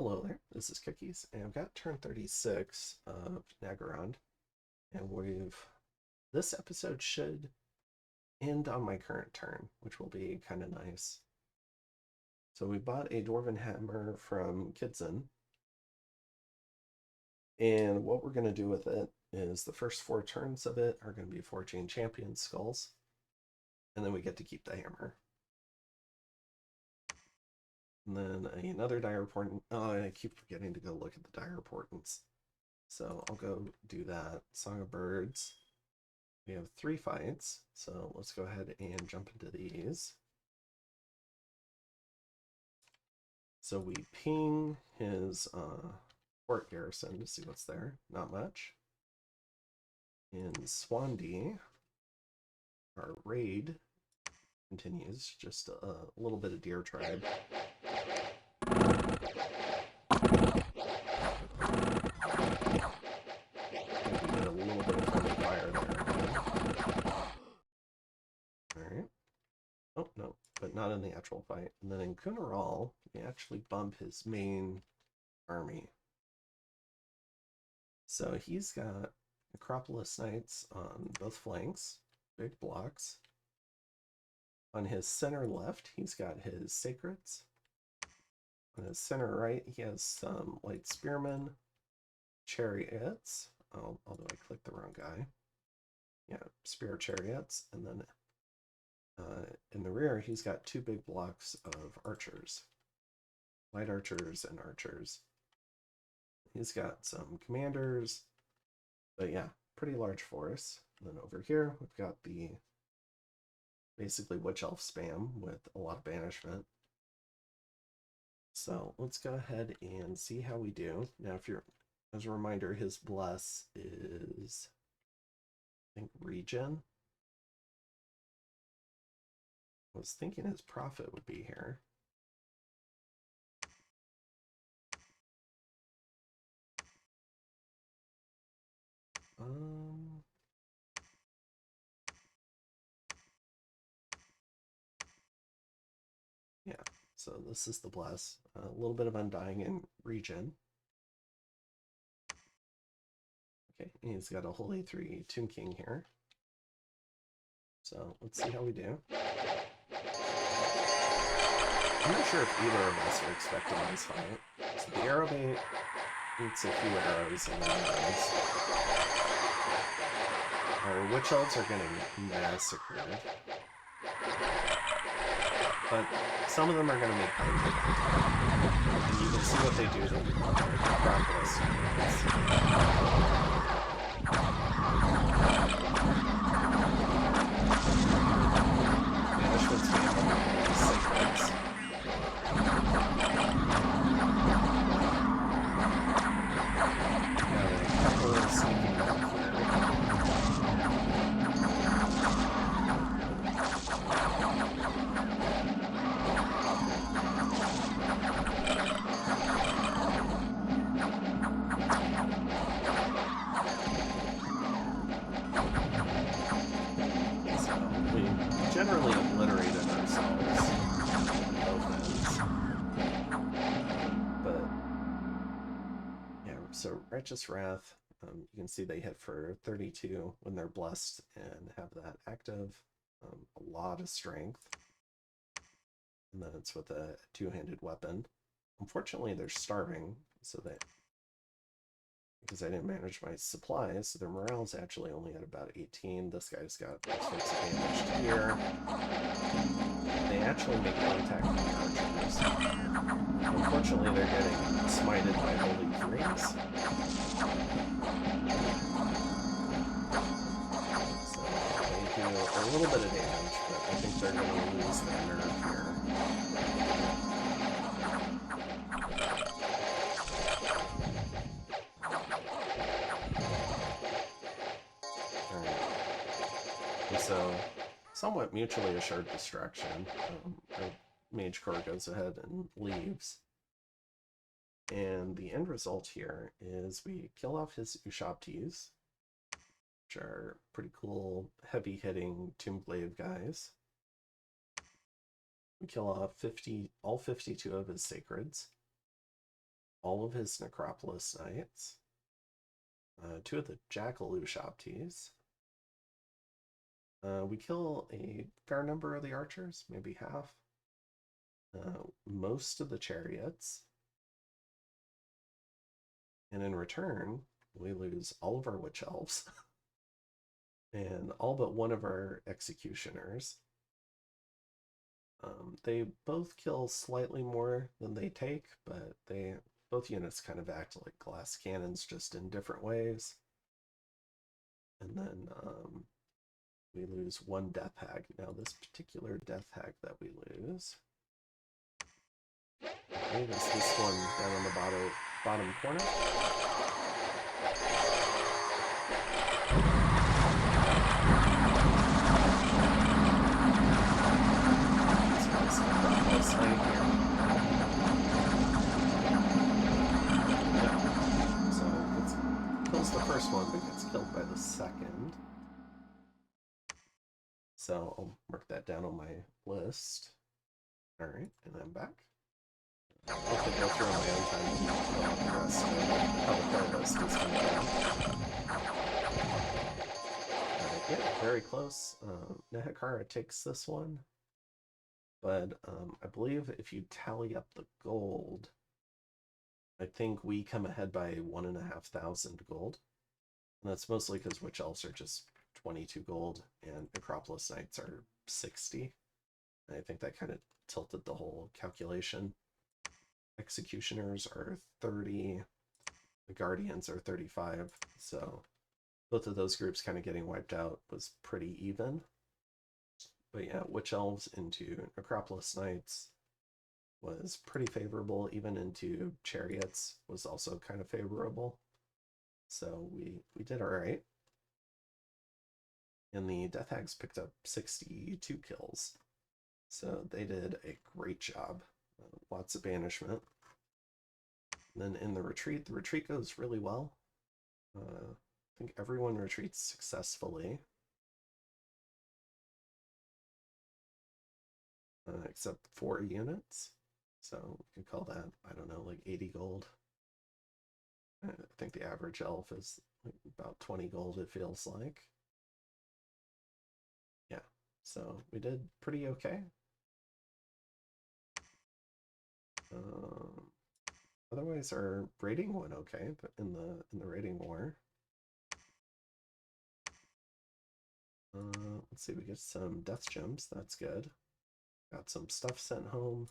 Hello there, this is Cookies, and I've got turn 36 of Naggarond, and this episode should end on my current turn, which will be kind of nice. So we bought a Dwarven Hammer from Kidzin, and what we're going to do with it is the first 4 turns of it are going to be Forging Champion Skulls, and then we get to keep the hammer. And then another dire portent. Oh, I keep forgetting to go look at the dire portents. So I'll go do that. Song of Birds. We have 3 fights, so let's go ahead and jump into these. So we ping his fort garrison to see what's there. Not much. In Swandi, our raid continues. Just a little bit of deer tribe. Oh, no, but not in the actual fight. And then in Aral, we actually bump his main army. So he's got Acropolis Knights on both flanks, big blocks. On his center left, he's got his Sacreds. On his center right, he has some Light Spearmen, Chariots. Although I clicked the wrong guy. Yeah, Spear Chariots. And then in the rear, he's got 2 big blocks of archers. Light archers and archers. He's got some commanders, but yeah, pretty large force. And then over here, we've got the basically Witch Elf spam with a lot of banishment. So let's go ahead and see how we do. Now, as a reminder, his bless is, I think, regen. I was thinking his profit would be here. Yeah, so this is the bless. A little bit of undying and regen. Okay, and he's got a Holy 3 Tomb King here. So let's see how we do. I'm not sure if either of us are expecting this fight. So the arrow bait eats a few arrows and then dies. Our Witch Elves are getting massacred. But some of them are going to make contact. And you can see what they do to the Acropolis. Banishment's handled Sacreds. Got a couple of sneaking back here. Generally obliterated ourselves on both ends. But yeah, so Righteous Wrath, you can see they hit for 32 when they're blessed and have that active. A lot of strength. And then it's with a 2-handed weapon. Unfortunately, they're starving, so because I didn't manage my supplies, so their morale's actually only at about 18. This guy's got all sorts of damage here. They actually make contact with the archers. Unfortunately, they're getting smited by Holy 3s. So they do a little bit of damage, but I think they're going to lose their nerve here. So, somewhat mutually assured destruction. Mage Core goes ahead and leaves. And the end result here is we kill off his Ushabtis, which are pretty cool, heavy-hitting Tombglaive guys. We kill off all 52 of his Sacreds. all of his Necropolis Knights, 2 of the Jackaloo Shopties. We kill a fair number of the archers, maybe half. Most of the chariots. And in return, we lose all of our witch elves and all but one of our executioners. They both kill slightly more than they take, but both units kind of act like glass cannons, just in different ways. And then we lose 1 death hag. Now this particular death hag that we lose, I think it's this one down in the bottom corner. So it kills the first one, but gets killed by the second. So I'll mark that down on my list. All right, and I'm back. I'll have to go through on my own time and fill out the rest of how the card list is coming down. Yeah, very close. Nehekhara takes this one, but I believe if you tally up the gold, I think we come ahead by 1,500 gold. And that's mostly because Witch Elves are just 22 gold and Necropolis Knights are 60. And I think that kind of tilted the whole calculation. Executioners are 30, the Guardians are 35, so both of those groups kind of getting wiped out was pretty even. But yeah, Witch Elves into Necropolis Knights was pretty favorable, even into Chariots was also kind of favorable. So we did all right. And the Death Hags picked up 62 kills. So they did a great job. Lots of banishment. And then in the retreat goes really well. I think everyone retreats successfully. Except 4 units. So we can call that, I don't know, like 80 gold. I think the average elf is like about 20 gold, it feels like. Yeah, so we did pretty okay. Otherwise, our rating went okay in the rating war. Let's see, we get some death gems. That's good. Got some stuff sent home.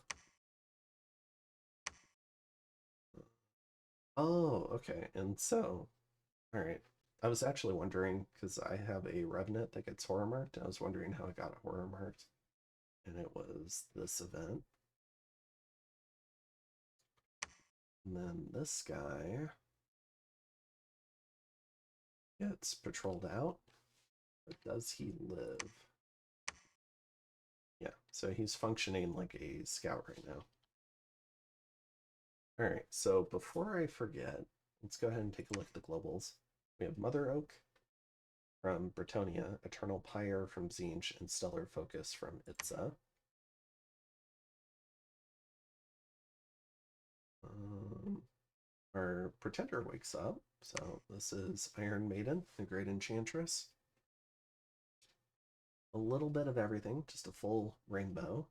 Oh, okay. And so, all right. I was actually wondering, because I have a Revenant that gets horror marked, and I was wondering how I got horror marked. And it was this event. And then this guy gets patrolled out. But does he live? Yeah, so he's functioning like a scout right now. All right, so before I forget, let's go ahead and take a look at the globals. We have Mother Oak from Bretonnia, Eternal Pyre from Tzeentch, and Stellar Focus from Itza. Our Pretender wakes up, so this is Iron Maiden, the Great Enchantress. A little bit of everything, just a full rainbow.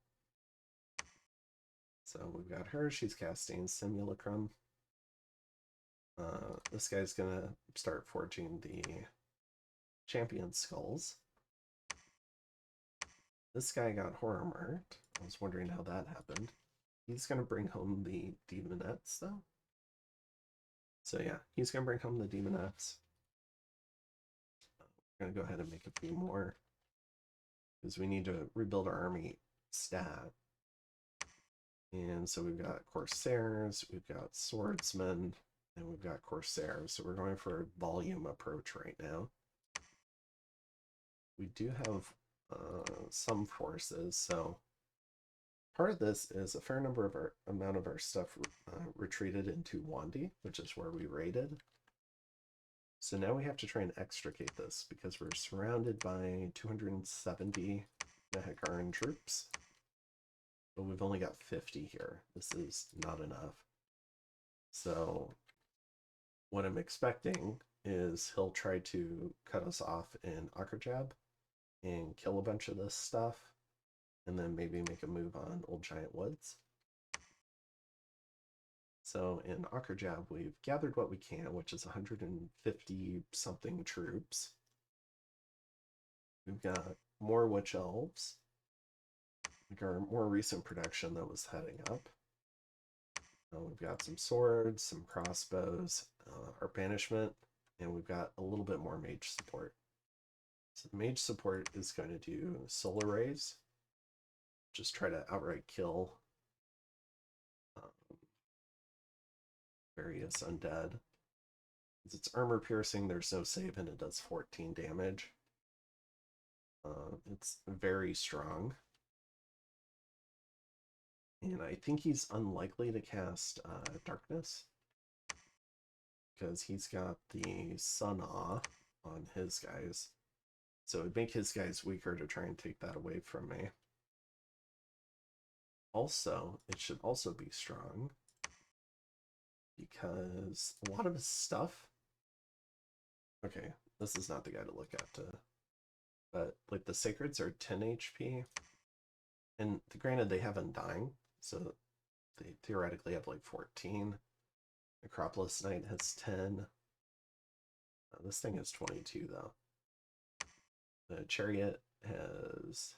So we've got her, she's casting Simulacrum. This guy's gonna start forging the champion skulls. This guy got horror marked. I was wondering how that happened. He's gonna bring home the demonettes though. So yeah, he's gonna bring home the demonettes. We're gonna go ahead and make a few more because we need to rebuild our army stat. And so we've got Corsairs, we've got Swordsmen, and we've got Corsairs. So we're going for a volume approach right now. We do have some forces, so part of this is a fair number of amount of our stuff retreated into Wandi, which is where we raided. So now we have to try and extricate this because we're surrounded by 270 Nehekharan troops. But we've only got 50 here. This is not enough. So what I'm expecting is he'll try to cut us off in Akkerjab and kill a bunch of this stuff, and then maybe make a move on Old Giant Woods. So in Akkerjab, we've gathered what we can, which is 150 something troops. We've got more Witch Elves, like our more recent production that was heading up. We've got some swords, some crossbows, our banishment, and we've got a little bit more mage support. So the mage support is going to do solar rays, just try to outright kill various undead. It's armor piercing, there's no save, and it does 14 damage. It's very strong. And I think he's unlikely to cast Darkness, because he's got the Sun Awe on his guys. So it would make his guys weaker to try and take that away from me. Also, it should also be strong, because a lot of his stuff... Okay, this is not the guy to look at, but like the Sacreds are 10 HP, and granted they have Undying, so they theoretically have like 14. Acropolis Knight has 10. This thing has 22 though. The Chariot has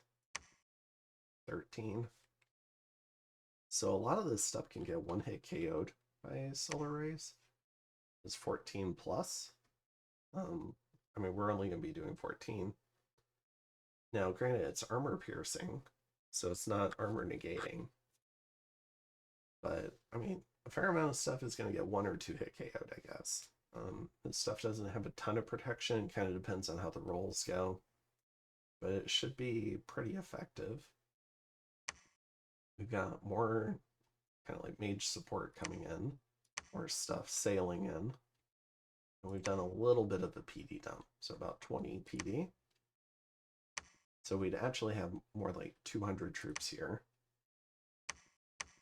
13. So a lot of this stuff can get one hit KO'd by solar rays. It's 14 plus. I mean, we're only going to be doing 14. Now, granted, it's armor piercing, so it's not armor negating. But, I mean, a fair amount of stuff is going to get 1 or 2 hit KO'd, I guess. This stuff doesn't have a ton of protection. It kind of depends on how the rolls go. But it should be pretty effective. We've got more kind of like mage support coming in. More stuff sailing in. And we've done a little bit of a PD dump. So about 20 PD. So we'd actually have more like 200 troops here.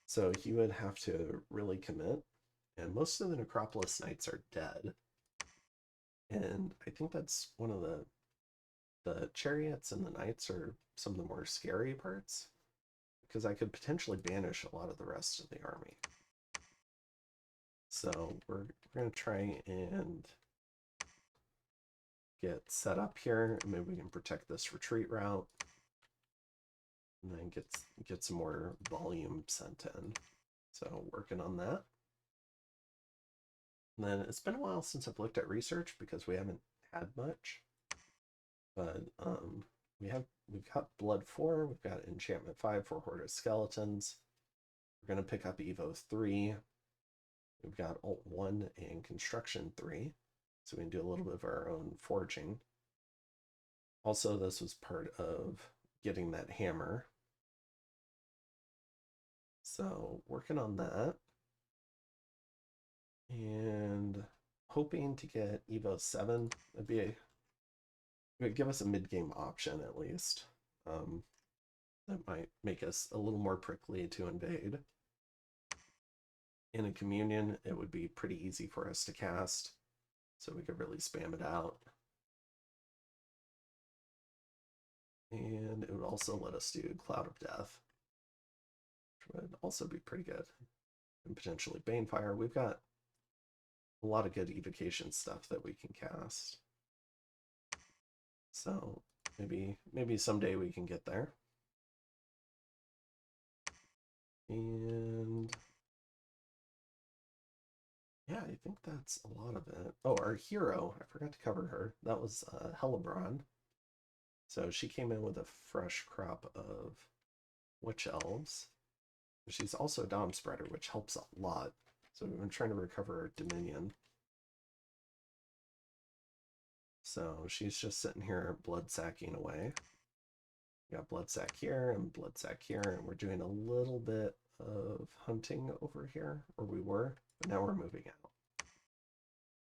So he would have to really commit. And most of the Necropolis Knights are dead. And I think that's one of the chariots and the knights are some of the more scary parts, because I could potentially banish a lot of the rest of the army. So we're going to try and get set up here, and maybe we can protect this retreat route, and then get some more volume sent in. So working on that. And then it's been a while since I've looked at research because we haven't had much. But we've got Blood 4, we've got Enchantment 5 for Horde of Skeletons. We're going to pick up Evo 3. We've got Alt 1 and Construction 3. So we can do a little bit of our own forging. Also, this was part of getting that hammer. So working on that. And hoping to get Evo 7. It would give us a mid-game option at least. That might make us a little more prickly to invade. In a communion, it would be pretty easy for us to cast, so we could really spam it out. And it would also let us do Cloud of Death, which would also be pretty good. And potentially Banefire. We've got a lot of good evocation stuff that we can cast. So maybe someday we can get there. And yeah, I think that's a lot of it. Oh, our hero, I forgot to cover her. That was Hellebron. So she came in with a fresh crop of Witch Elves. She's also a Dom Spreader, which helps a lot. So we've been trying to recover our Dominion. So she's just sitting here blood sacking away. We got blood sack here and blood sack here, and we're doing a little bit of hunting over here, or we were, but now we're moving out.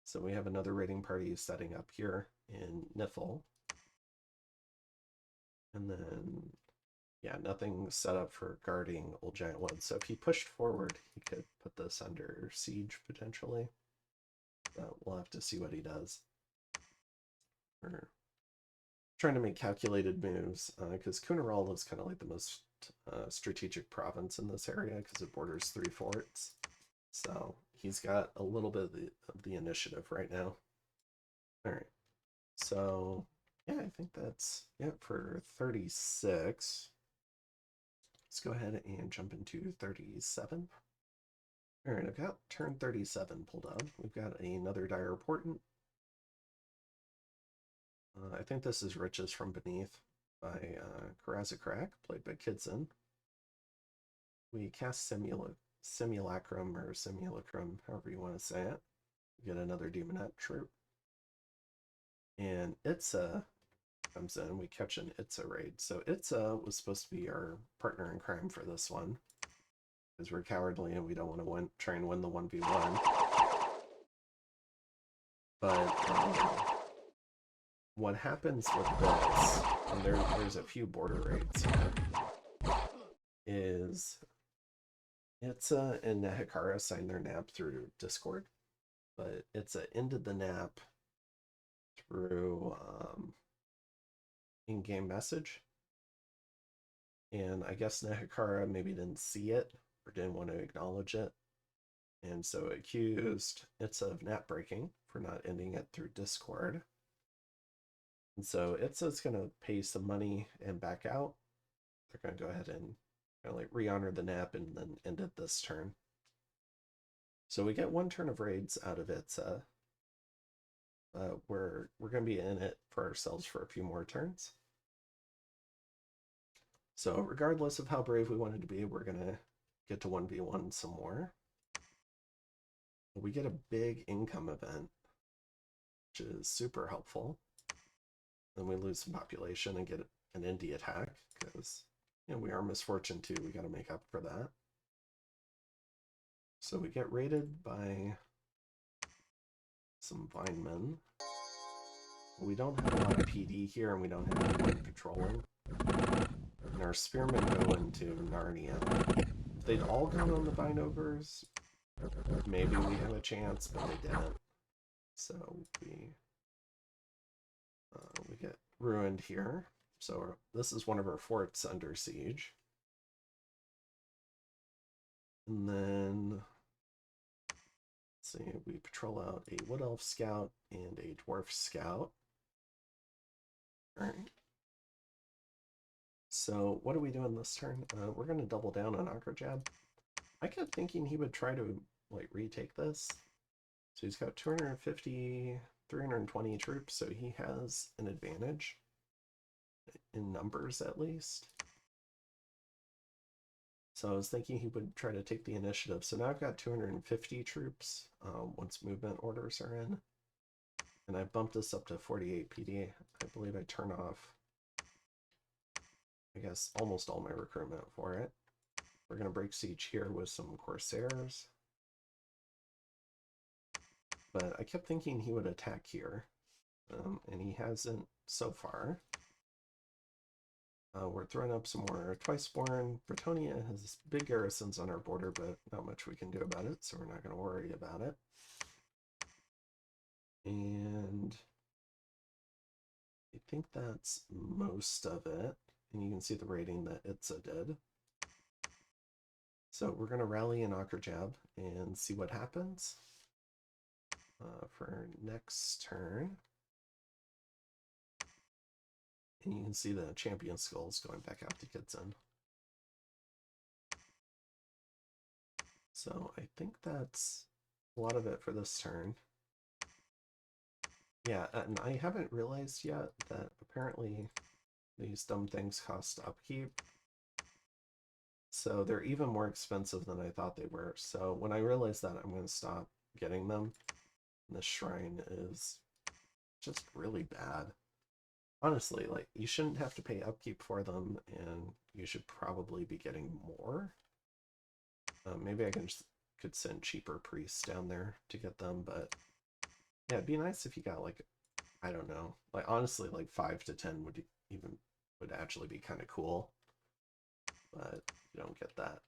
So we have another raiding party setting up here in Nifl. And then yeah, nothing set up for guarding Old Giant Wood. So if he pushed forward, he could put this under siege potentially. We'll have to see what he does. We're trying to make calculated moves because Kunaral is kind of like the most strategic province in this area because it borders 3 forts. So he's got a little bit of the initiative right now. All right. So yeah, I think that's it for 36. Let's go ahead and jump into 37. All right, I've got turn 37 pulled up. We've got another dire portent. I think this is Riches from Beneath by Karaz-a-Karak, played by Kidzin. We cast Simulacrum, or Simulacrum, however you want to say it. We get another Demonette troop. And Itza comes in. We catch an Itza raid. So Itza was supposed to be our partner in crime for this one, because we're cowardly and we don't want to try and win the 1v1. But what happens with this, and there's a few border raids here, is Itza and Nehekhara signed their nap through Discord, but Itza ended the nap through in-game message. And I guess Nehekhara maybe didn't see it or didn't want to acknowledge it. And so accused Itza of nap breaking for not ending it through Discord. And so Itza's going to pay some money and back out. They're going to go ahead and kind of like re-honor the nap and then end it this turn. So we get 1 turn of raids out of Itza. We're going to be in it for ourselves for a few more turns. So regardless of how brave we wanted to be, we're going to get to 1v1 some more. We get a big income event, which is super helpful. Then we lose some population and get an indie attack, because we are Misfortune too. We got to make up for that. So we get raided by some Vinemen. We don't have a lot of PD here, and we don't have anyone patrolling. And our spearmen go into Narnia. If they'd all gone on the Vine Ogres, maybe we have a chance, but they didn't. So we get ruined here. So this is one of our forts under siege. And then, let's see, we patrol out a Wood Elf Scout and a Dwarf Scout. All right. So what are we doing this turn? We're going to double down on Akrajab. I kept thinking he would try to like retake this. So he's got 250, 320 troops, so he has an advantage in numbers at least. So I was thinking he would try to take the initiative. So now I've got 250 troops once movement orders are in. And I bumped this up to 48 PD. I believe I turn off, I guess, almost all my recruitment for it. We're going to break siege here with some Corsairs. But I kept thinking he would attack here, and he hasn't so far. We're throwing up some more Twiceborn. Bretonnia has big garrisons on our border, but not much we can do about it, so we're not going to worry about it. And I think that's most of it. And you can see the rating that Itza did. So we're going to rally in Akrajab and see what happens for next turn. And you can see the champion skulls going back out to Kidzin. So I think that's a lot of it for this turn. Yeah, and I haven't realized yet that apparently these dumb things cost upkeep. So they're even more expensive than I thought they were. So when I realize that, I'm going to stop getting them. And this shrine is just really bad. Honestly, like, you shouldn't have to pay upkeep for them, and you should probably be getting more. Maybe I could send cheaper priests down there to get them, but yeah, it'd be nice if you got, like, I don't know, like, honestly, like 5 to 10 would actually be kind of cool. but you don't get that.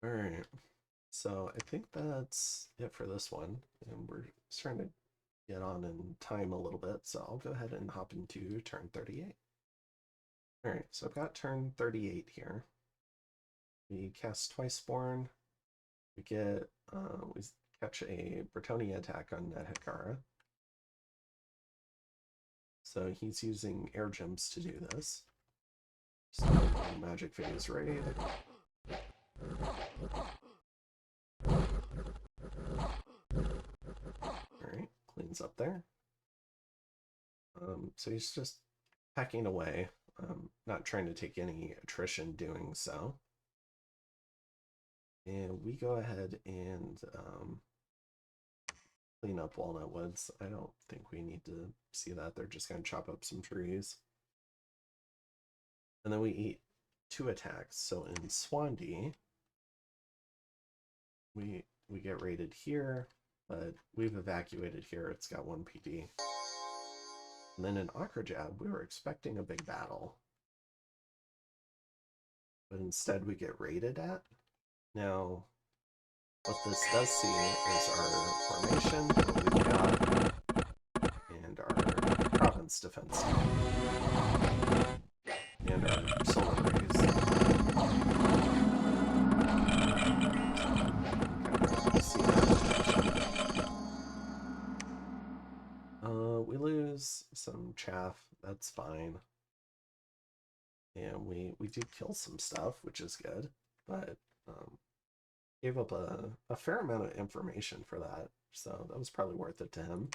Alright, so I think that's it for this one, and we're starting to get on in time a little bit, so I'll go ahead and hop into turn 38. Alright, so I've got turn 38 here. We cast Twiceborn. We get, we catch a Bretonnia attack on Nehekhara. So he's using air gems to do this. So magic phase raid. Alright, cleans up there. So he's just pecking away, not trying to take any attrition doing so. And we go ahead and clean up Walnut Woods. I don't think we need to see that. They're just going to chop up some trees. And then we eat 2 attacks. So in Swandi, we get raided here, but we've evacuated here. It's got 1 PD. And then in Akrajab, we were expecting a big battle. But instead we get raided at. Now, what this does see is our formation, what we've got, and our province defense. And our solar rays. See that. We lose some chaff, that's fine. And we do kill some stuff, which is good, but gave up a fair amount of information for that, so that was probably worth it to him.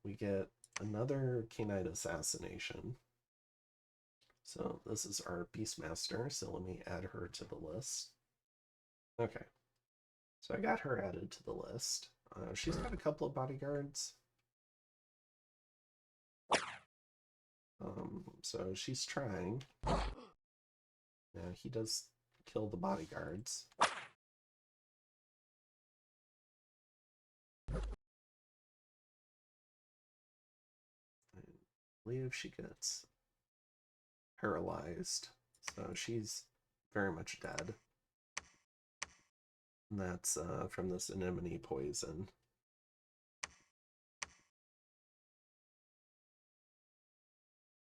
We get another Knight assassination. So this is our Beastmaster, so let me add her to the list. Okay, so I got her added to the list. She's got a couple of bodyguards. So she's trying. Yeah, he does kill the bodyguards. I believe she gets paralyzed, so she's very much dead. And that's from this anemone poison.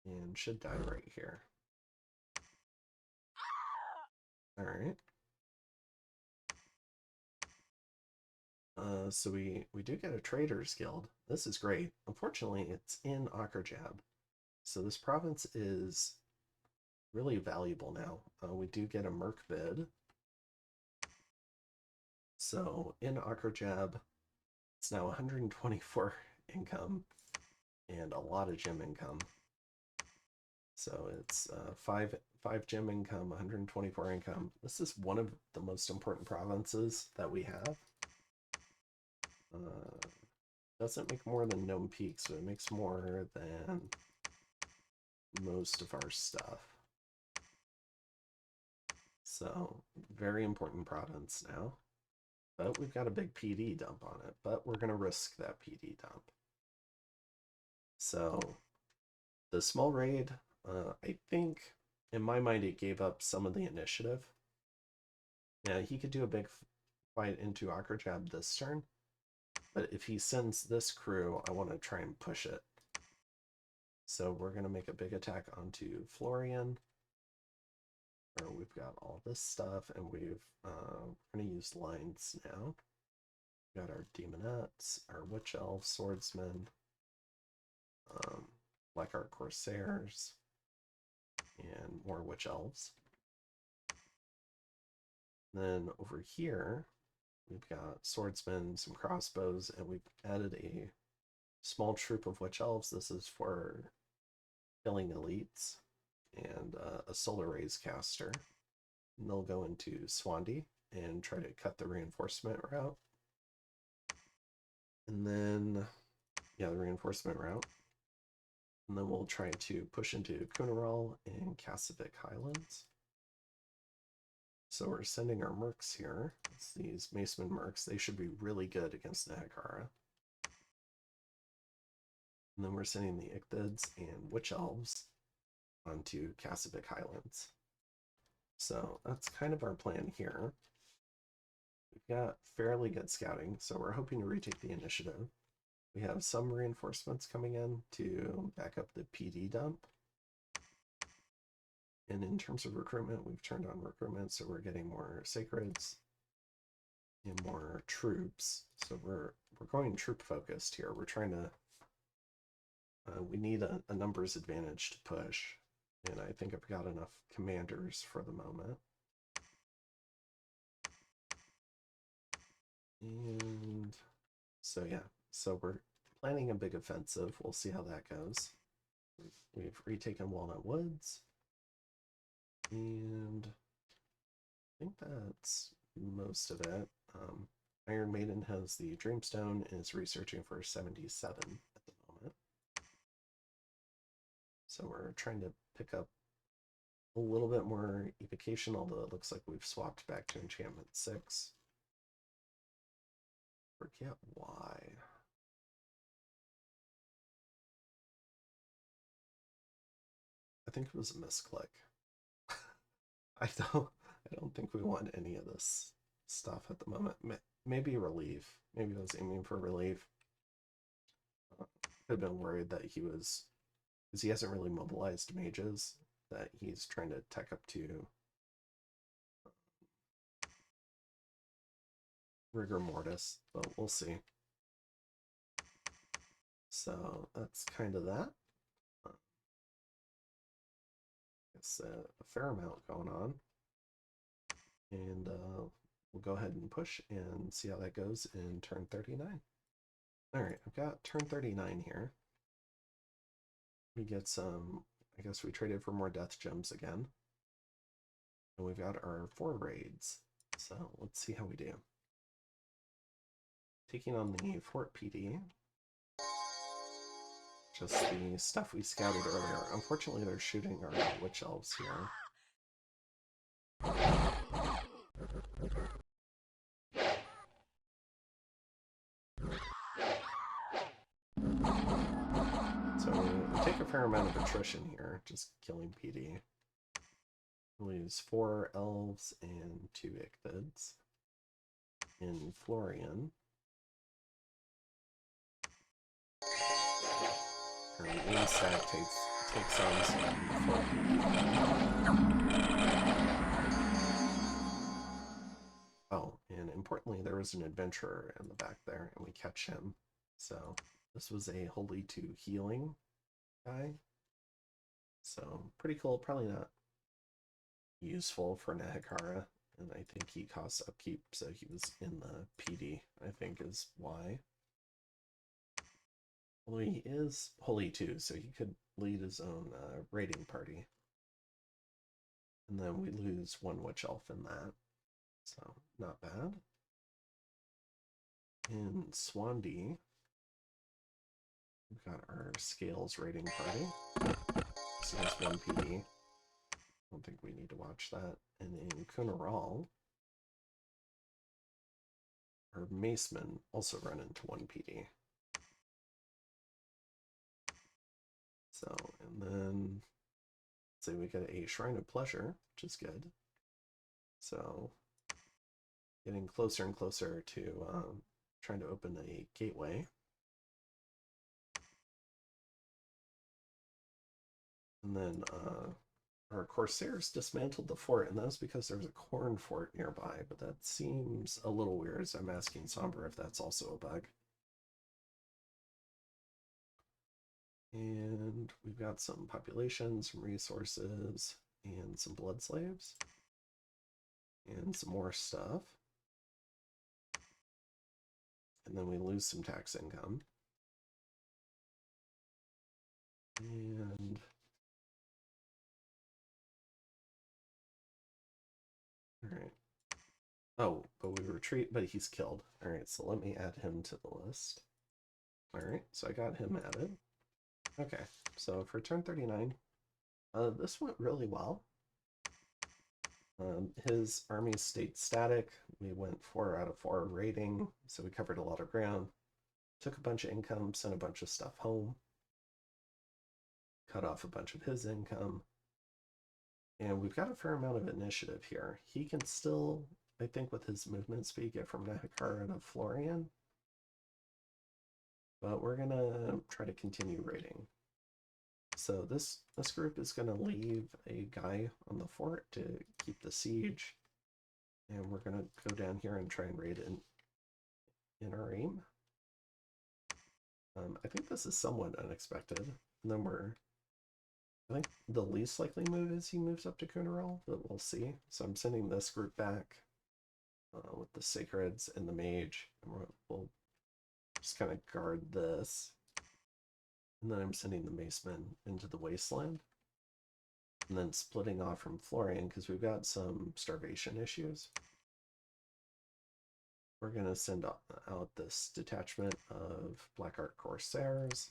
And should die right here. Alright. So we do get a Traders Guild. This is great. Unfortunately, it's in Akrajab. So this province is really valuable now. We do get a Merc bid. So in Akrajab, it's now 124 income and a lot of gem income. So it's 5 gem income, 124 income. This is one of the most important provinces that we have. Doesn't make more than Gnome Peak, so it makes more than most of our stuff. So, very important province now. But we've got a big PD dump on it, but we're going to risk that PD dump. So, the small raid, I think, in my mind, it gave up some of the initiative. Now, he could do a big fight into Akrajab this turn, but if he sends this crew, I want to try and push it. So we're going to make a big attack onto Florian, where we've got all this stuff, and we're going to use lines now. We've got our Demonettes, our Witch Elves, Swordsmen, like our Corsairs, and more Witch Elves. Then over here, we've got swordsmen, some crossbows, and we've added a small troop of Witch Elves. This is for killing elites, and a Solar Rays caster. And they'll go into Swandi and try to cut the reinforcement route. And then, yeah, the reinforcement route. And then we'll try to push into Kunaral and Kasavik Highlands. So we're sending our mercs here. It's these Maceman mercs. They should be really good against Nehekhara. And then we're sending the Ichthids and Witch Elves onto Karaz-a-Karak Highlands. So that's kind of our plan here. We've got fairly good scouting, so we're hoping to retake the initiative. We have some reinforcements coming in to back up the PD dump. And in terms of recruitment, we've turned on recruitment, so we're getting more sacreds and more troops. So we're going troop focused here. We're trying to we need a numbers advantage to push, and I think I've got enough commanders for the moment. And so yeah, so we're planning a big offensive. We'll see how that goes. We've retaken Walnut Woods, and I think that's most of it. Iron Maiden has the Dreamstone and is researching for 77 at the moment. So we're trying to pick up a little bit more evocation, although it looks like we've swapped back to enchantment 6. Forget why. I think it was a misclick. I don't think we want any of this stuff at the moment. Maybe relief. Maybe I was aiming for relief. Could have been worried that he was, because he hasn't really mobilized mages, that he's trying to tech up to rigor mortis, but we'll see. So that's kind of that. It's a fair amount going on, and we'll go ahead and push and see how that goes in turn 39. All right, I've got turn 39 here. We get some, I guess we traded for more death gems again. And we've got our 4 raids. So let's see how we do. Taking on the Fort PD. Just the stuff we scouted earlier. Unfortunately, they're shooting our witch elves here. So we take a fair amount of attrition here, just killing PD. We lose 4 elves and 2 ichthids. In Florian, our main stack takes on Oh, and importantly, there was an adventurer in the back there, and we catch him. So this was a Holy 2 healing guy. So pretty cool. Probably not useful for Nehekhara, and I think he costs upkeep, so he was in the PD, I think is why. Although he is Holy 2, so he could lead his own raiding party. And then we lose 1 witch elf in that, so not bad. In Swandi, we've got our Scales raiding party. So that's 1 PD. I don't think we need to watch that. And in Aral, our Macemen also run into 1 PD. So, and then, let's say we get a Shrine of Pleasure, which is good. So, getting closer and closer to trying to open a gateway. And then our Corsairs dismantled the fort, and that was because there was a Khorne fort nearby, but that seems a little weird, so I'm asking Sombre if that's also a bug. And we've got some population, some resources, and some blood slaves. And some more stuff. And then we lose some tax income. And alright. Oh, but we retreat, but he's killed. Alright, so let me add him to the list. Alright, so I got him added. Okay, so for turn 39, this went really well. His army stayed static. We went 4 out of 4 raiding, so we covered a lot of ground. Took a bunch of income, sent a bunch of stuff home. Cut off a bunch of his income. And we've got a fair amount of initiative here. He can still, I think, with his movement speed, get from Nehekhara to Florian. But we're going to try to continue raiding. So this group is going to leave a guy on the fort to keep the siege. And we're going to go down here and try and raid in our aim. I think this is somewhat unexpected. And then I think the least likely move is he moves up to Aral, but we'll see. So I'm sending this group back with the Sacreds and the Mage. And we'll just kind of guard this. And then I'm sending the Macemen into the Wasteland. And then splitting off from Florian because we've got some starvation issues. We're going to send out this detachment of Black Art Corsairs.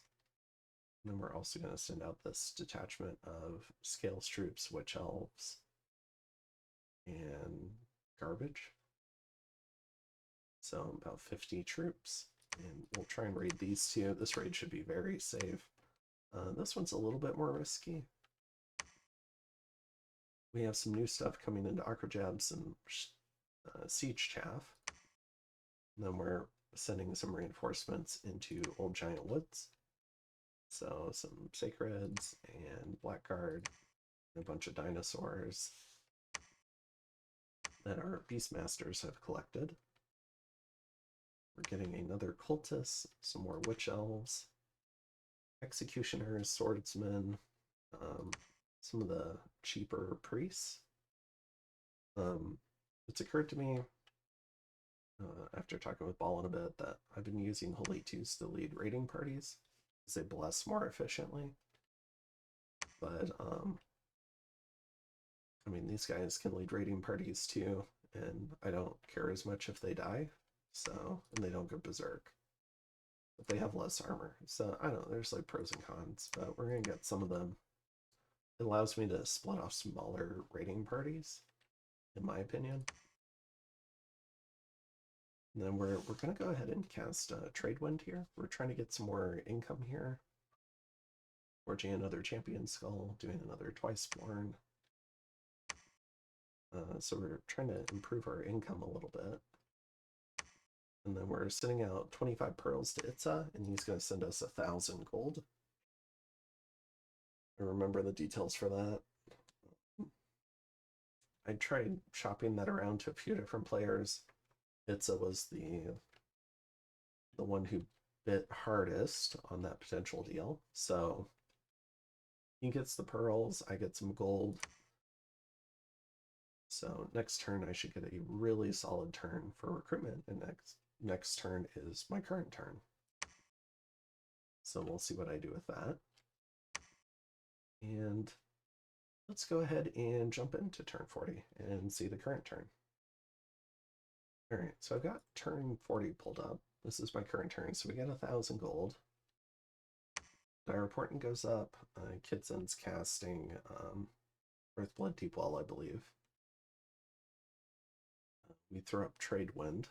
And then we're also going to send out this detachment of Scales Troops, Witch Elves, and Garbage. So about 50 troops. And we'll try and raid these two. This raid should be very safe. This one's a little bit more risky. We have some new stuff coming into Aquajabs and Siege Chaff. And then we're sending some reinforcements into Old Giant Woods. So some Sacreds and Blackguard, and a bunch of dinosaurs that our Beastmasters have collected. We're getting another Cultist, some more Witch Elves, Executioners, Swordsmen, some of the cheaper Priests. It's occurred to me after talking with Ballin a bit that I've been using Holy Twos to lead raiding parties because they bless more efficiently. But I mean, these guys can lead raiding parties too, and I don't care as much if they die, so, and they don't go berserk. But they have less armor, so I don't know, there's like pros and cons, but we're gonna get some of them. It allows me to split off smaller raiding parties, in my opinion. And then we're going to go ahead and cast Trade Wind here. We're trying to get some more income here. Forging another Champion Skull, doing another Twiceborn. So we're trying to improve our income a little bit. And then we're sending out 25 pearls to Itza, and he's going to send us 1,000 gold. I remember the details for that. I tried shopping that around to a few different players. Itza was the one who bit hardest on that potential deal. So he gets the pearls, I get some gold. So next turn I should get a really solid turn for recruitment, and next turn is my current turn. So we'll see what I do with that. And let's go ahead and jump into turn 40 and see the current turn. All right, so I've got turn 40 pulled up. This is my current turn, so we get 1,000 gold. Our reporting goes up. Kidzin's casting Earthblood Deep Well, I believe. We throw up Trade Wind.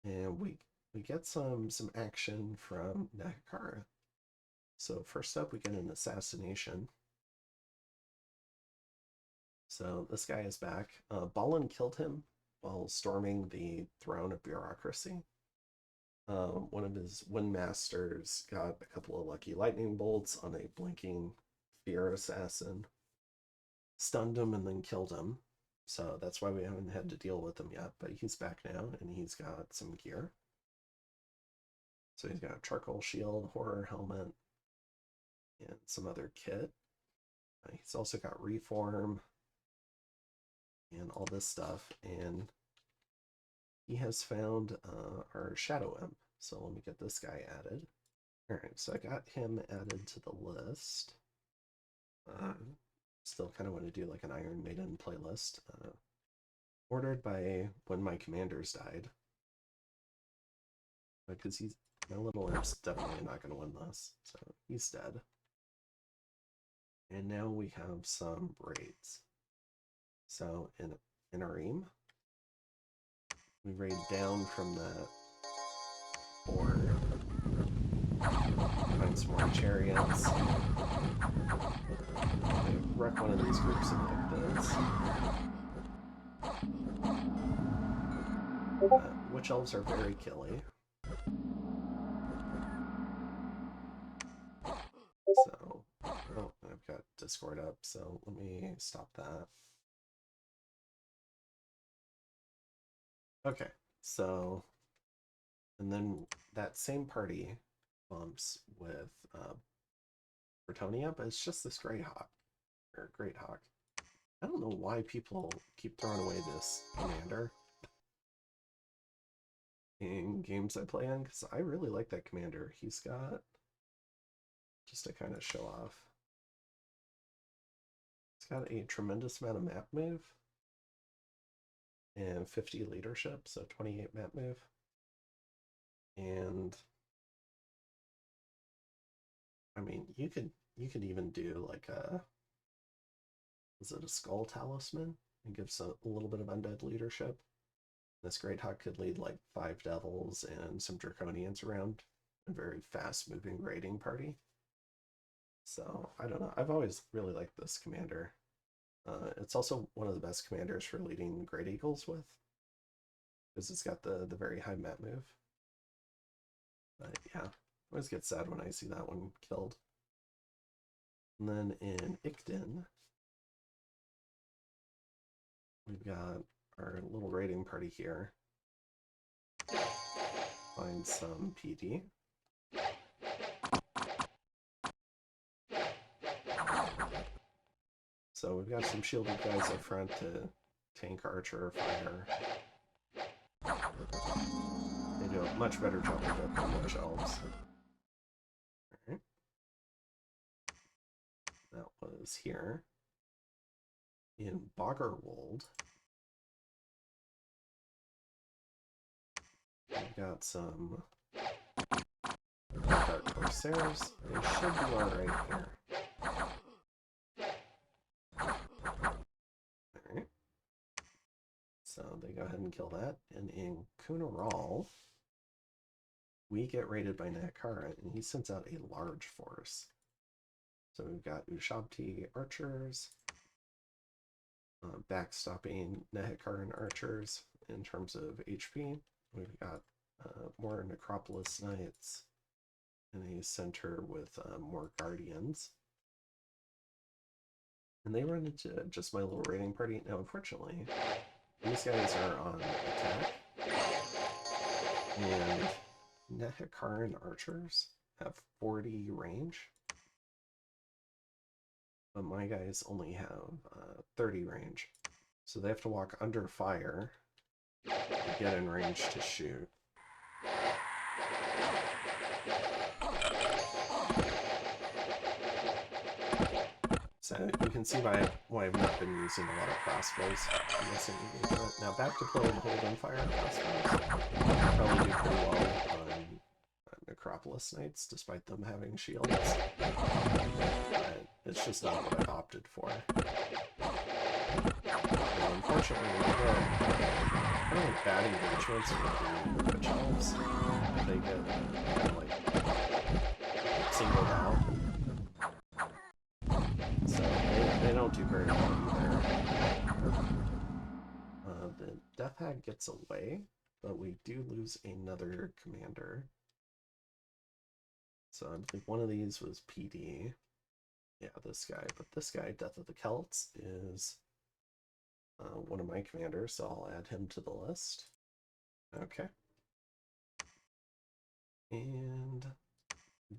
And we get some action from Nehekhara. So first up, we get an assassination. So this guy is back. Ballin killed him while storming the throne of bureaucracy. One of his Windmasters got a couple of lucky lightning bolts on a blinking fear assassin, stunned him, and then killed him. So that's why we haven't had to deal with him yet, but he's back now, and he's got some gear. So he's got a charcoal shield, horror helmet, and some other kit. He's also got reform and all this stuff, and he has found our Shadow Imp. So let me get this guy added. All right, so I got him added to the list. Still kind of want to do like an Iron Maiden playlist. Ordered by when my commanders died. Because my little imp's definitely not going to win this. So he's dead. And now we have some raids. So in our aim, we raid down from that board. I find some more chariots. Wreck one of these groups and pick this. Witch elves are very killy. So, oh, I've got Discord up, so let me stop that. Okay, so, and then that same party bumps with Bretonnia, but it's just this Great Hawk. I don't know why people keep throwing away this commander in games I play on, because I really like that commander. He's got, just to kind of show off, he's got a tremendous amount of map move and 50 leadership, so 28 map move. And I mean, you could even do like a, is it a skull talisman? It gives a little bit of undead leadership. This Great Hawk could lead like 5 devils and some draconians around a very fast moving raiding party. So I don't know. I've always really liked this commander. It's also one of the best commanders for leading Great Eagles with, because it's got the very high map move. But yeah, I always get sad when I see that one killed. And then in Ikden, we've got our little raiding party here. Find some PD. So we've got some shielded guys up front to tank archer, fire. They do a much better job of it than Witch Elves. Alright. That was here. In Boggerwold, we've got some Dark Corsairs. They should be alright here. Alright. So they go ahead and kill that. And in Aral, we get raided by Nehekhara, and he sends out a large force. So we've got Ushabti archers, backstopping Nehekharan archers in terms of HP. We've got more Necropolis Knights in a center with more Guardians. And they run into just my little raiding party. Now, unfortunately, these guys are on attack. And Nehekharan archers have 40 range. But my guys only have 30 range. So they have to walk under fire to get in range to shoot. So you can see why I've not been using a lot of crossbows in this engagement. Now back to playing Holden Fire crossbows. Probably do pretty well on Necropolis Knights, despite them having shields. But it's just not what I've opted for. Now, unfortunately, we get kind of like bad engagements with the Witch Elves. They get kind of like singled out. So they don't do very well either. The Death Hag gets away, but we do lose another commander. So I think one of these was PD. Yeah, this guy. But this guy, Death of the Celts, is one of my commanders, so I'll add him to the list. Okay. And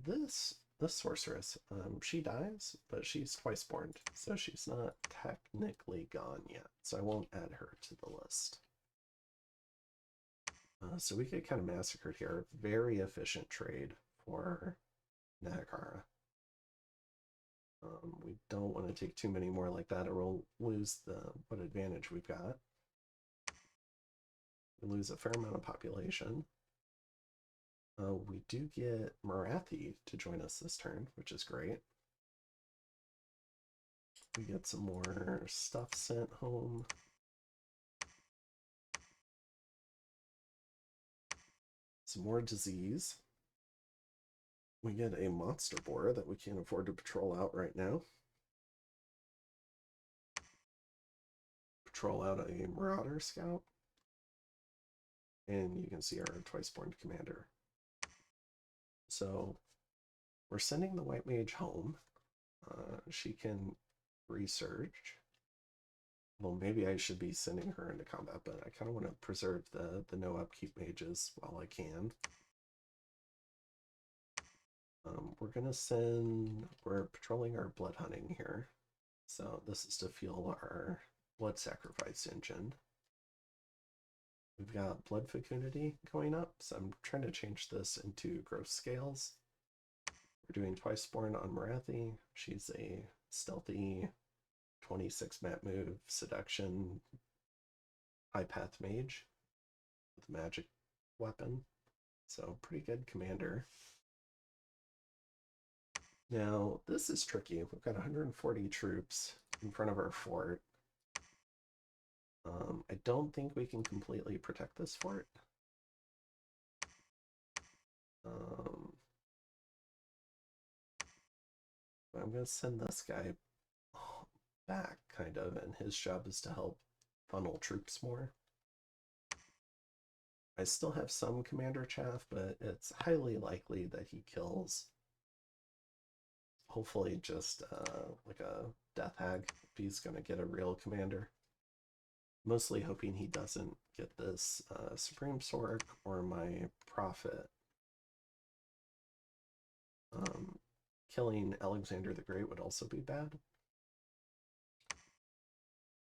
this sorceress, she dies, but she's twice born, so she's not technically gone yet, so I won't add her to the list. So we get kind of massacred here. Very efficient trade for Nehekhara. We don't want to take too many more like that, or we'll lose what advantage we've got. We lose a fair amount of population. We do get Marathi to join us this turn, which is great. We get some more stuff sent home. Some more disease. We get a monster boar that we can't afford to patrol out right now. Patrol out a Marauder Scout. And you can see our twice-born commander. So we're sending the White Mage home. She can research. Well, maybe I should be sending her into combat, but I kind of want to preserve the no upkeep mages while I can. We're gonna we're patrolling our blood hunting here. So this is to fuel our blood sacrifice engine. We've got blood fecundity going up, so I'm trying to change this into growth scales. We're doing twice born on Marathi. She's a stealthy 26 map move seduction high path mage with a magic weapon. So pretty good commander. Now this is tricky. We've got 140 troops in front of our fort. I don't think we can completely protect this fort. But I'm going to send this guy back, kind of, and his job is to help funnel troops more. I still have some commander chaff, but it's highly likely that he kills. Hopefully just like a death hag, if he's going to get a real commander. Mostly hoping he doesn't get this Supreme Sork or my Prophet. Killing Alexander the Great would also be bad.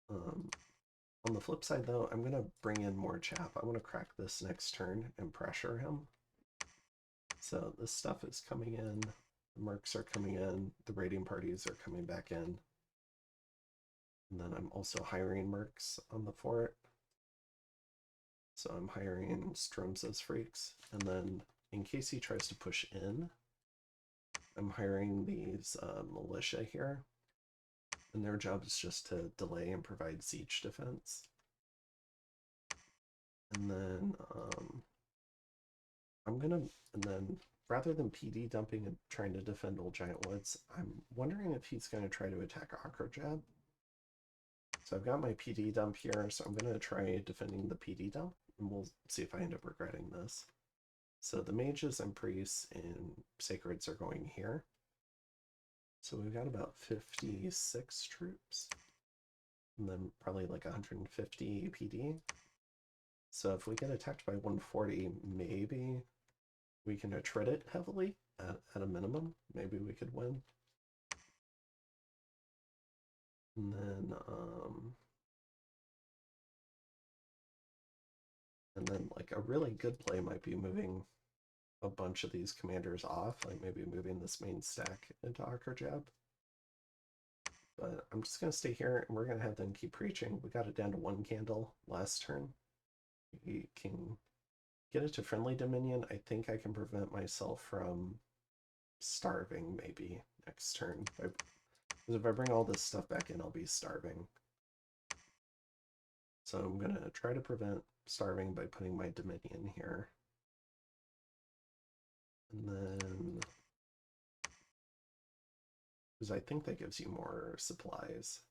On the flip side, though, I'm going to bring in more chaff. I want to crack this next turn and pressure him. So this stuff is coming in. The mercs are coming in. The raiding parties are coming back in. And then I'm also hiring mercs on the fort. So I'm hiring Stromza's freaks. And then in case he tries to push in, I'm hiring these militia here. And their job is just to delay and provide siege defense. And then rather than PD dumping and trying to defend Old Giant Woods, I'm wondering if he's going to try to attack Akrajab. So I've got my PD dump here, so I'm going to try defending the PD dump, and we'll see if I end up regretting this. So the mages and priests and sacreds are going here. So we've got about 56 troops, and then probably like 150 PD. So if we get attacked by 140, maybe we can attrit it heavily at a minimum. Maybe we could win. And then like a really good play might be moving a bunch of these commanders off, like maybe moving this main stack into Akrajab. But I'm just going to stay here, and we're going to have them keep preaching. We got it down to 1 candle last turn. We can get it to friendly dominion. I think I can prevent myself from starving maybe next turn. Because if I bring all this stuff back in, I'll be starving. So I'm going to try to prevent starving by putting my dominion here. And then, because I think that gives you more supplies.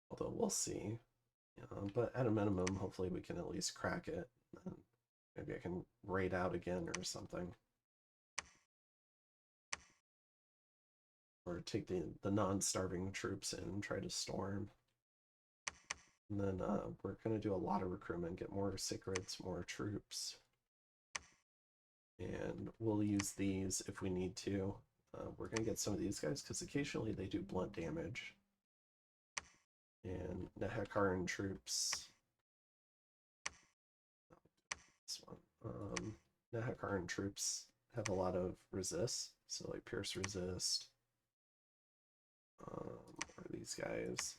Although we'll see. But at a minimum, hopefully we can at least crack it. And maybe I can raid out again or something. Or take the non-starving troops in and try to storm. And then we're going to do a lot of recruitment, get more secrets, more troops. And we'll use these if we need to. We're going to get some of these guys because occasionally they do blunt damage. And Nehekhara troops. This one. Nehekhara troops have a lot of resist. So like pierce resist. Or these guys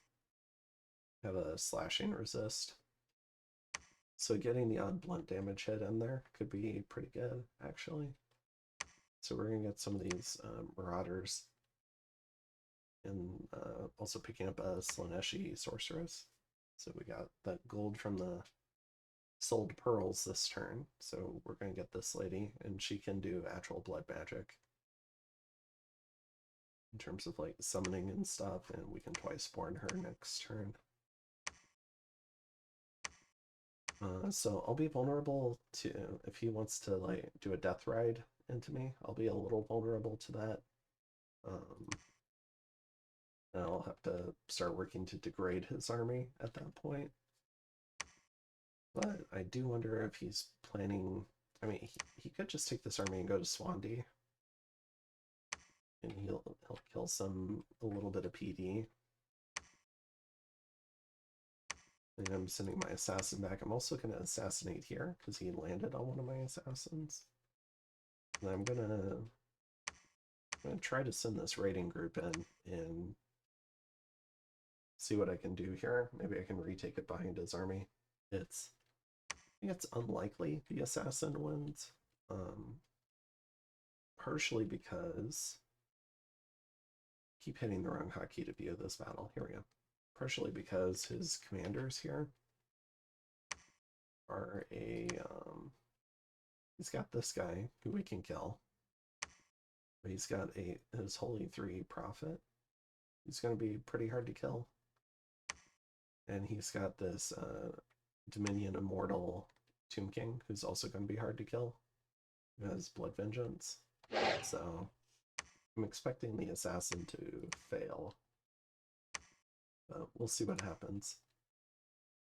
have a slashing resist. So getting the odd blunt damage hit in there could be pretty good, actually. So we're going to get some of these Marauders. And also picking up a Slaneshi Sorceress. So we got that gold from the sold pearls this turn, so we're going to get this lady, and she can do actual blood magic in terms of like summoning and stuff, and we can twice born her next turn. So I'll be vulnerable to, if he wants to like do a death ride into me, I'll be a little vulnerable to that. And I'll have to start working to degrade his army at that point. But I do wonder if he's planning, I mean, he could just take this army and go to Swandi. And he'll kill a little bit of PD. And I'm sending my assassin back. I'm also going to assassinate here because he landed on one of my assassins. And I'm gonna try to send this raiding group in and see what I can do here. Maybe I can retake it behind his army. I think it's unlikely the assassin wins. Partially because I keep hitting the wrong hotkey to view this battle. Here we go. Partially because his commanders here are he's got this guy who we can kill. But he's got his Holy 3 Prophet. He's going to be pretty hard to kill. And he's got this Dominion Immortal Tomb King, who's also going to be hard to kill. Who has Blood Vengeance. So I'm expecting the assassin to fail. But we'll see what happens.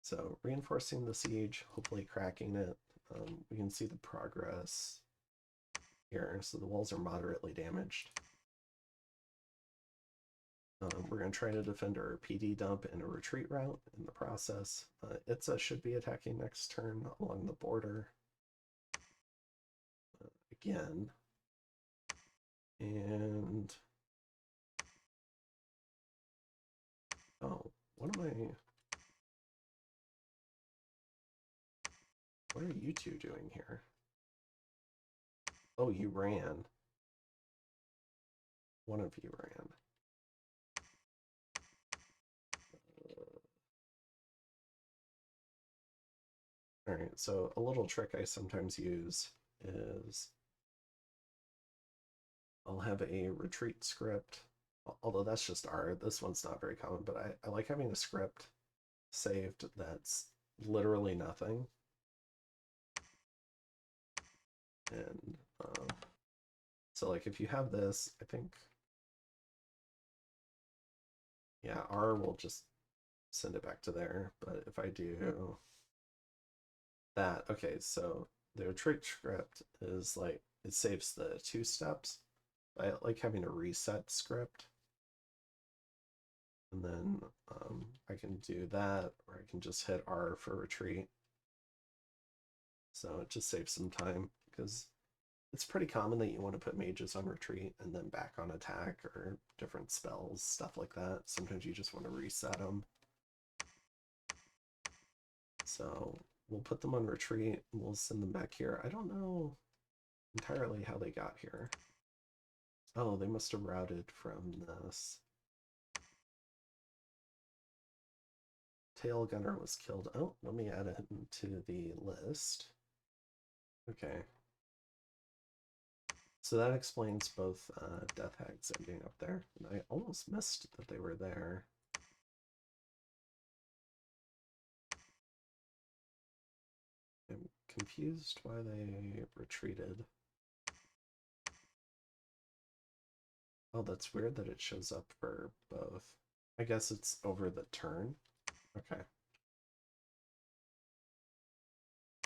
So reinforcing the siege, hopefully cracking it. We can see the progress here. So the walls are moderately damaged. We're going to try to defend our PD dump and a retreat route in the process. Itza should be attacking next turn along the border. Again. And... oh, what am I... what are you two doing here? Oh, you ran. One of you ran. Alright, so a little trick I sometimes use is I'll have a retreat script, although that's just R. This one's not very common, but I like having a script saved that's literally nothing. And so like if you have this, I think, yeah, R will just send it back to there. But if I do that, okay, so the retreat script is like, it saves the 2 steps. I like having a reset script. And then I can do that, or I can just hit R for retreat. So it just saves some time, because it's pretty common that you want to put mages on retreat and then back on attack, or different spells, stuff like that. Sometimes you just want to reset them. So we'll put them on retreat, and we'll send them back here. I don't know entirely how they got here. Oh, they must have routed from this. Tail Gunner was killed. Oh, let me add him to the list. Okay. So that explains both Death Hags ending up there. And I almost missed that they were there. I'm confused why they retreated. Oh, that's weird that it shows up for both. I guess it's over the turn. Okay.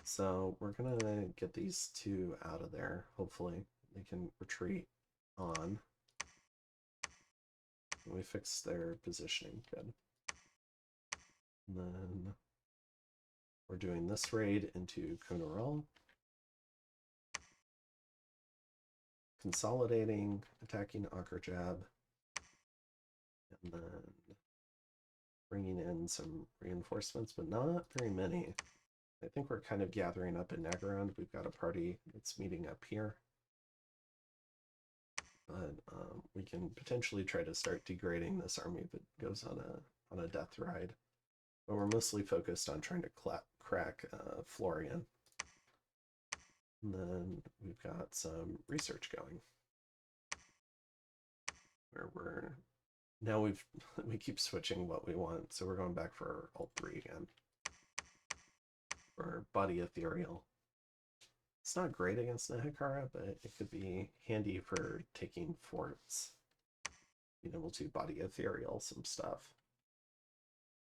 So we're gonna get these 2 out of there. Hopefully they can retreat on. And we fix their positioning. Good. And then we're doing this raid into Aral. Consolidating, attacking Jab, and then bringing in some reinforcements, but not very many. I think we're kind of gathering up in Naggarond. We've got a party that's meeting up here. But we can potentially try to start degrading this army if it goes on a death ride. But we're mostly focused on trying to crack Florian. And then we've got some research going. Where now we keep switching what we want, so we're going back for Alt 3 again. Or Body Ethereal. It's not great against Nehekhara, but it could be handy for taking forts. Being able to Body Ethereal some stuff.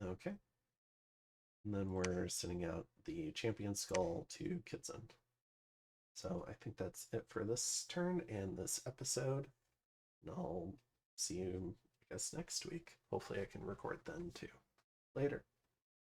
Okay. And then we're sending out the Champion Skull to Kidzin. So I think that's it for this turn and this episode. And I'll see you, I guess, next week. Hopefully I can record then too. Later.